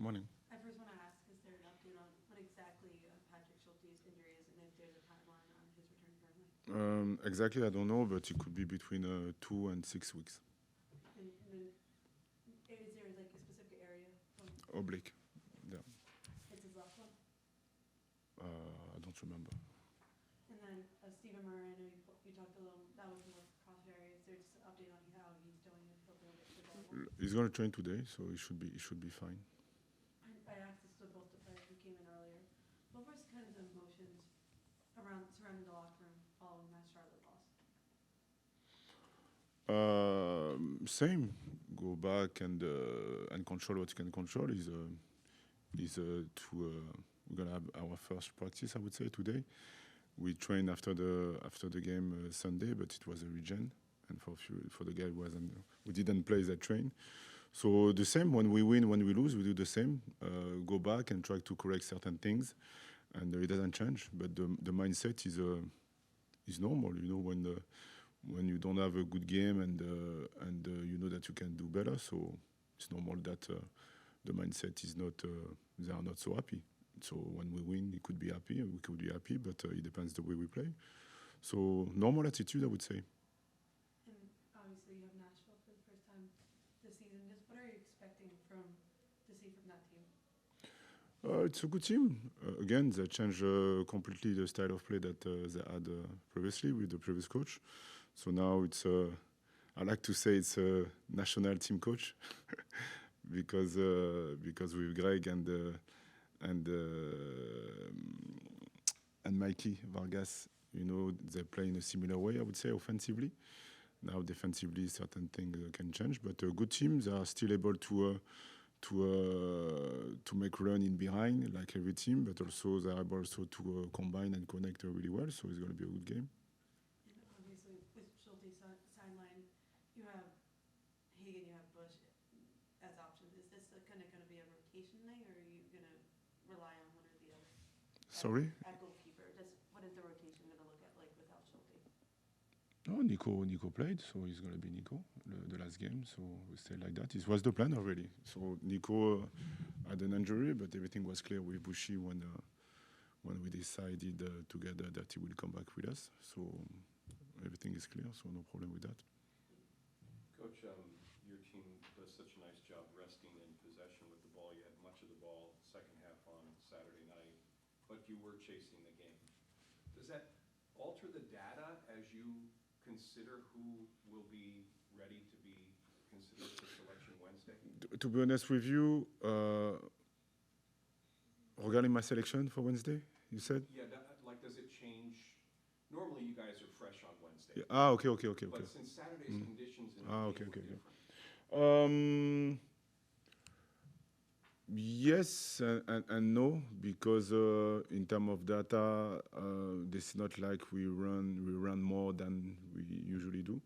Morning. I first want to ask, is there an update on what exactly Patrick Schulte's injury is and if there's a timeline on his return currently? Exactly, I don't know, but it could be between 2 and 6 weeks. And then, is there like a specific area? Oblique. Yeah. It's his left one. I don't remember. And then Stephen Moreira, I know you talked a little. That was more cross area. Is there just an update on how he's doing and if he'll be able to get the ball? He's going to train today, so he should be fine. I asked this to both the players who came in earlier. What was kind of the emotions surrounding the locker room following that Charlotte loss? Same. Go back and control what you can control. We're gonna have our first practice, I would say, today. We trained after the game Sunday, but it was a regen, and for the guy who didn't play, that train. So the same, when we win, when we lose, we do the same. Go back and try to correct certain things, and it doesn't change. But the mindset is normal, when you don't have a good game and you know that you can do better. So it's normal that the mindset is not. They are not so happy. So when we win, we could be happy, but it depends the way we play. So normal attitude, I would say. And obviously, you have Nashville for the first time this season. Just what are you expecting to see from that team? It's a good team. Again, they changed completely the style of play that they had previously with the previous coach. So now it's, I like to say it's a national team coach because with Greg and Mikey Vargas, they play in a similar way, I would say, offensively. Now defensively, certain things can change, but a good team. They are still able to make run in behind like every team, but also they are able also to combine and connect really well. So it's going to be a good game. And obviously, with Schulte's sideline, you have Hagan, you have Bush as options. Is this kind of going to be a rotation thing, or are you going to rely on one or the other? Sorry? At goalkeeper, what is the rotation going to look like without Schulte? No, Nico played, so he's going to be Nico the last game. So we stay like that. It was the plan already. So Nico had an injury, but everything was clear with Bushi when we decided together that he will come back with us. So everything is clear, so no problem with that. Coach, your team does such a nice job resting in possession with the ball. You had much of the ball second half on Saturday night, but you were chasing the game. Does that alter the data as you consider who will be ready to be considered for selection Wednesday? To be honest with you, regarding my selection for Wednesday, you said? Yeah, does it change? Normally you guys are fresh on Wednesday. Yeah. Okay. But since Saturday's conditions in the game were different. Yes and no, because in terms of data, this is not like we run more than we usually do.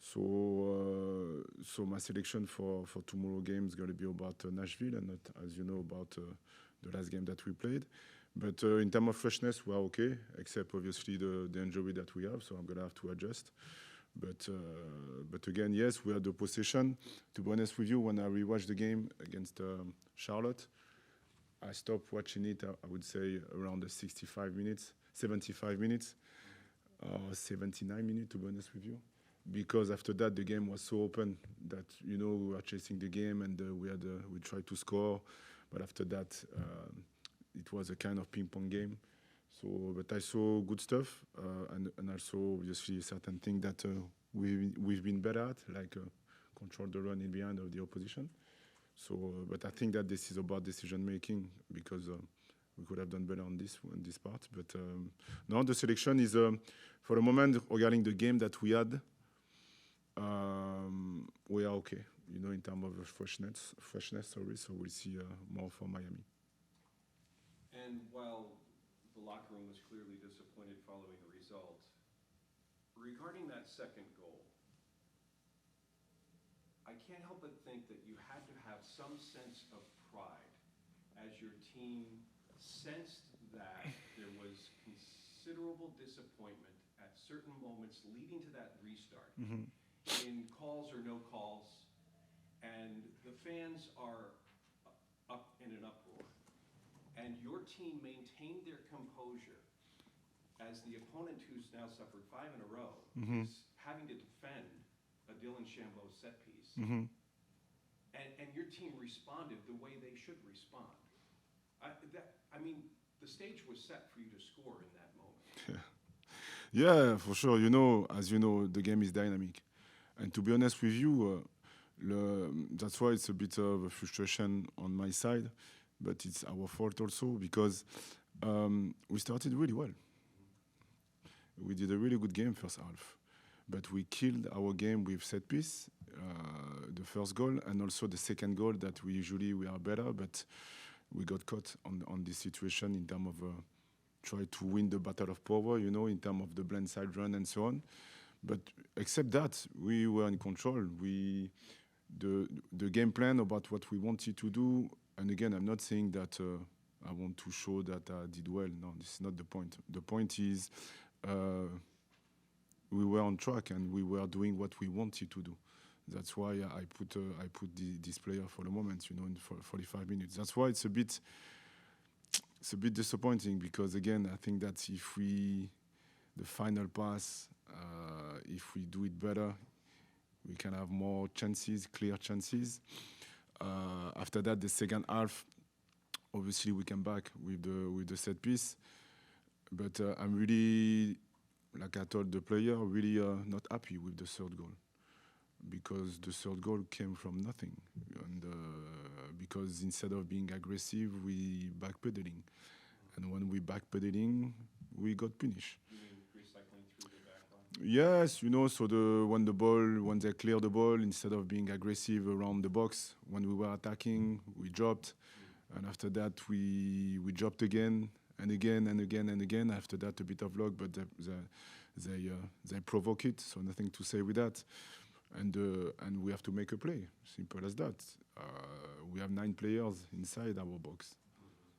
So my selection for tomorrow game is going to be about Nashville and not, as you know, about the last game that we played. But in terms of freshness, we are okay, except obviously the injury that we have. So I'm going to have to adjust. But again, yes, we had the possession. To be honest with you, when I rewatched the game against Charlotte, I stopped watching it, I would say, around the 75 minutes, 75 minutes, or 79 minutes, to be honest with you. Because after that, the game was so open that, we were chasing the game and we tried to score. But after that, it was a kind of ping-pong game. So, but I saw good stuff, and also obviously certain things that we've been better at, like control the run in behind of the opposition. So, but I think that this is about decision making because we could have done better on this part. But now the selection is for the moment regarding the game that we had. We are okay, in terms of freshness. Sorry, so we'll see more for Miami. And while the locker room was clearly disappointed following the result, regarding that second goal, I can't help but think that you had to have some sense of pride as your team sensed that there was considerable disappointment at certain moments leading to that restart, in calls or no calls, and the fans are up uproar. And your team maintained their composure as the opponent, who's now suffered 5 in a row, is having to defend a Dylan Chambeau set piece. And your team responded the way they should respond. I mean, the stage was set for you to score in that moment. Yeah, for sure. You know, as you know, the game is dynamic. And to be honest with you, that's why it's a bit of a frustration on my side, but it's our fault also because we started really well. We did a really good game first half, but we killed our game with set piece, the first goal, and also the second goal that we are better, but we got caught on this situation in terms of try to win the battle of power, you know, in terms of the blind side run and so on. But except that, we were in control. The game plan about what we wanted to do, and again, I'm not saying that I want to show that I did well. No, this is not the point. The point is we were on track and we were doing what we wanted to do. That's why I put this player for the moment, you know, in 45 minutes. That's why it's a bit disappointing because again, I think that if the final pass, if we do it better, we can have more chances, clear chances. After that, the second half, obviously we came back with the set piece, but I'm really, like I told the player, really not happy with the third goal because the third goal came from nothing, and because instead of being aggressive, we backpedaling, and when we backpedaling, we got punished. You mean recycling through the back line? Yes, you know, so when they clear the ball, instead of being aggressive around the box, when we were attacking, we dropped. And after that, we dropped again and again and again and again. After that, a bit of luck, but they provoke it, so nothing to say with that. And we have to make a play, simple as that. We have 9 players inside our box.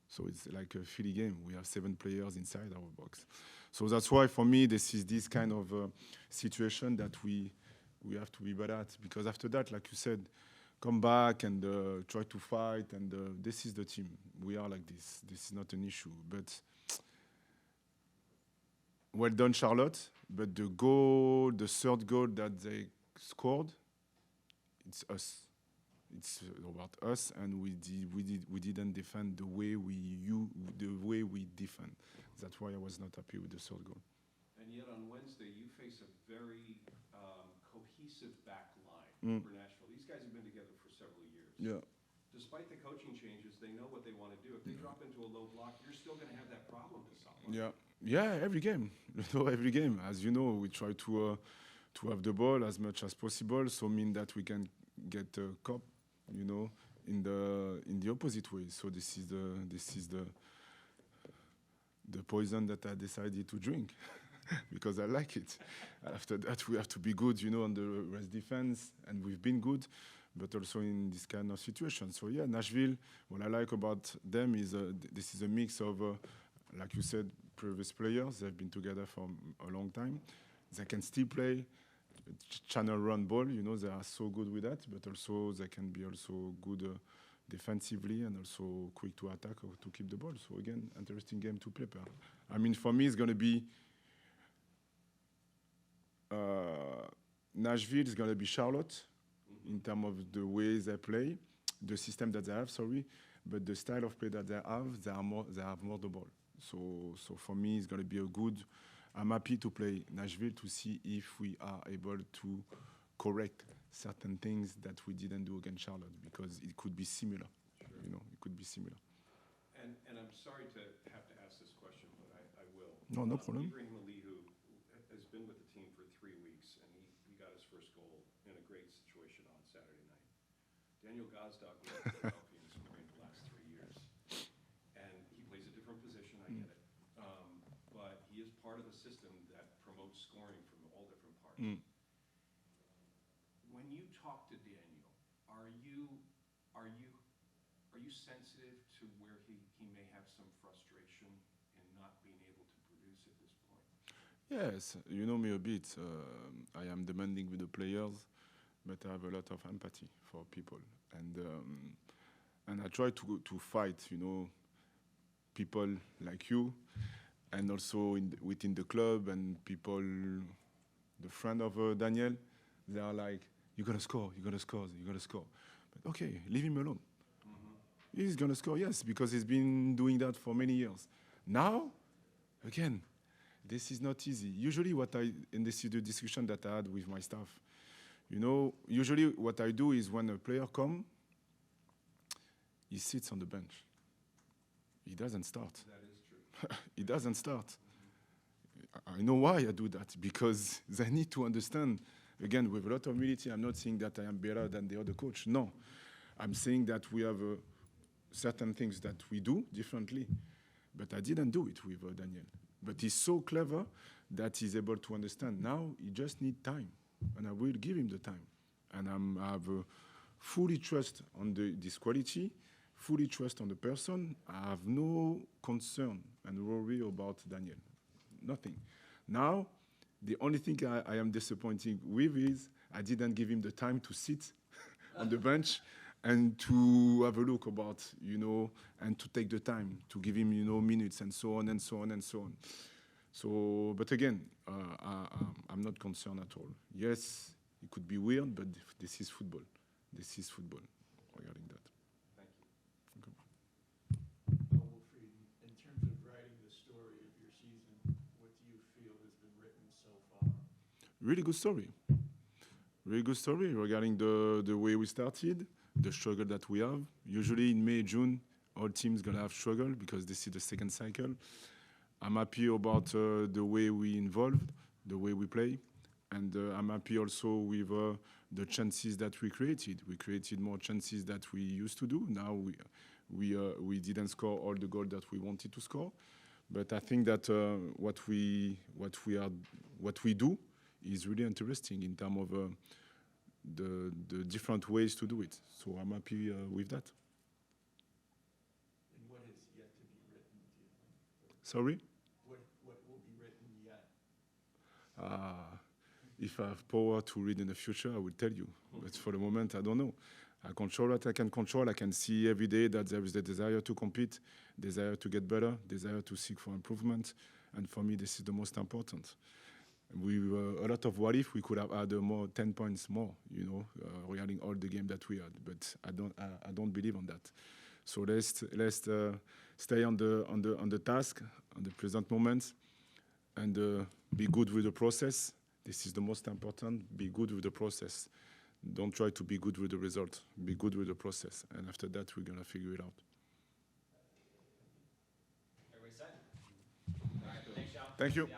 So it's like a Philly game. We have 7 players inside our box. So that's why, for me, this kind of situation that we have to be better at. Because after that, like you said, come back and try to fight. And this is the team. We are like this. This is not an issue. But well done, Charlotte. But the third goal that they scored, it's us. It's about us, and we didn't defend the way we defend. That's why I was not happy with the third goal. And yet on Wednesday, you face a very cohesive back line for Nashville. These guys have been together for several years. Yeah. Despite the coaching changes, they know what they want to do. If they drop into a low block, you're still going to have that problem to solve. Yeah, every game. Every game. As you know, we try to have the ball as much as possible, so mean that we can get a cup, you know, in the opposite way. So this is the poison that I decided to drink because I like it. After that, we have to be good, you know, on the rest defense, and we've been good, but also in this kind of situation. So yeah, Nashville, what I like about them is this is a mix of, like you said, previous players. They've been together for a long time. They can still play channel run ball, you know, they are so good with that, but also they can be also good defensively and also quick to attack or to keep the ball. So again, interesting game to prepare. I mean, for me, it's going to be Nashville is going to be Charlotte in terms of the way they play, the system that they have, but the style of play that they have more the ball. So for me, it's going to be a good. I'm happy to play Nashville to see if we are able to correct certain things that we didn't do against Charlotte, because it could be similar. Sure. You know, it could be similar. And I'm sorry to have to ask this question, but I will. No problem. Ibrahim Alihu has been with the team for 3 weeks, and he got his first goal in a great situation on Saturday night. Daniel Gazdag was with the Philadelphians for the last 3 years, and he plays a different position. I get it. But he is part of a system that promotes scoring from all different parts. When you talk to Daniel, are you sensitive to where he may have some frustration in not being able to produce at this point? Yes, you know me a bit. I am demanding with the players, but I have a lot of empathy for people. And and I try to fight, people like you, and also within the club and people, the friend of Daniel, they are like, you're gonna score, you're gonna score, you're gonna score. But okay, leave him alone. He's gonna score, yes, because he's been doing that for many years. Now, again, this is not easy. Usually and this is the discussion that I had with my staff, usually what I do is when a player comes, he sits on the bench. He doesn't start. That is true. He doesn't start. I know why I do that, because they need to understand, again, with a lot of humility, I'm not saying that I am better than the other coach. No. I'm saying that we have certain things that we do differently, but I didn't do it with Daniel. But he's so clever that he's able to understand. Now he just needs time, and I will give him the time. And I have fully trust on this quality, fully trust on the person. I have no concern and worry about Daniel. Nothing. Now, the only thing I am disappointed with is I didn't give him the time to sit on the bench and to have a look about, and to take the time to give him, minutes and so on and so on and so on. So, but again, I'm not concerned at all. Yes, it could be weird, but this is football. This is football regarding that. Thank you. Wilfried, in terms of writing the story of your season, what do you feel has been written so far? Really good story. Really good story regarding the way we started, the struggle that we have. Usually in May, June, all teams gonna have struggle because this is the second cycle. I'm happy about the way we involved, the way we play, and I'm happy also with the chances that we created. We created more chances that we used to do. Now we didn't score all the goals that we wanted to score, but I think that what we do is really interesting in terms of the different ways to do it. So I'm happy with that. And what is yet to be written, do you think? Sorry? What will be written yet? If I have power to read in the future, I will tell you. But for the moment, I don't know. I control what I can control. I can see every day that there is the desire to compete, desire to get better, desire to seek for improvement. And for me, this is the most important. A lot of what if we could have had 10 points more, regarding all the game that we had. But I don't believe on that. So let's stay on the task, on the present moment, and be good with the process. This is the most important. Be good with the process. Don't try to be good with the result. Be good with the process, and after that, we're gonna figure it out. Everybody set? All right, thanks, y'all. Thank you. Yeah.